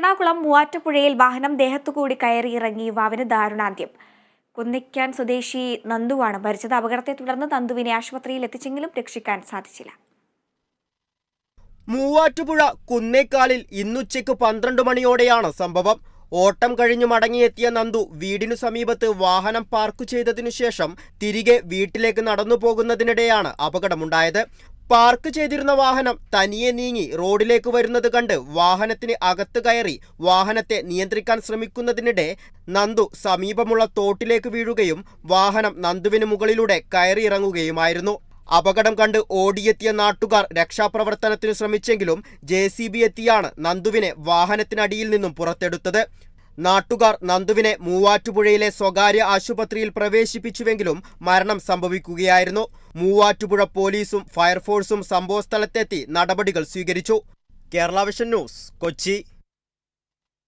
എറണാകുളം മൂവാറ്റുപുഴയിൽ വാഹനം ദേഹത്തുകൂടി കയറിയിറങ്ങി യുവാവിന് ദാരുണാന്ത്യം. കുന്നിക്കാൻ സ്വദേശി നന്ദുവാണ് മരിച്ചത്. അപകടത്തെ തുടർന്ന് നന്ദുവിനെ ആശുപത്രിയിൽ എത്തിച്ചെങ്കിലും രക്ഷിക്കാൻ സാധിച്ചില്ല. മൂവാറ്റുപുഴ കുന്നേക്കാലിൽ ഇന്നുച്ചയ്ക്ക് 12 മണിയോടെയാണ് സംഭവം. ഓട്ടം കഴിഞ്ഞു മടങ്ങിയെത്തിയ നന്ദു വീടിനു സമീപത്ത് വാഹനം പാർക്ക് ചെയ്തതിനു ശേഷം തിരികെ വീട്ടിലേക്ക് നടന്നു പോകുന്നതിനിടെയാണ് അപകടമുണ്ടായത്. പാർക്ക് ചെയ്തിരുന്ന വാഹനം തനിയെ നീങ്ങി റോഡിലേക്ക് വരുന്നത് കണ്ട് വാഹനത്തിന് അകത്ത് കയറി വാഹനത്തെ നിയന്ത്രിക്കാൻ ശ്രമിക്കുന്നതിനിടെ നന്ദു സമീപമുള്ള തോട്ടിലേക്ക് വീഴുകയും വാഹനം നന്ദുവിന് മുകളിലൂടെ കയറിയിറങ്ങുകയുമായിരുന്നു. അപകടം കണ്ട് ഓടിയെത്തിയ നാട്ടുകാർ രക്ഷാപ്രവർത്തനത്തിന് ശ്രമിച്ചെങ്കിലും JCB എത്തിയാണ് നന്ദുവിനെ വാഹനത്തിനടിയിൽ നിന്നും പുറത്തെടുത്തത്. നാട്ടുകാർ നന്ദുവിനെ മൂവാറ്റുപുഴയിലെ സ്വകാര്യ ആശുപത്രിയിൽ പ്രവേശിപ്പിച്ചുവെങ്കിലും മരണം സംഭവിക്കുകയായിരുന്നു. മൂവാറ്റുപുഴ പോലീസും ഫയർഫോഴ്സും സംഭവസ്ഥലത്തെത്തി നടപടികൾ സ്വീകരിച്ചു. Kerala vision news, Kochi.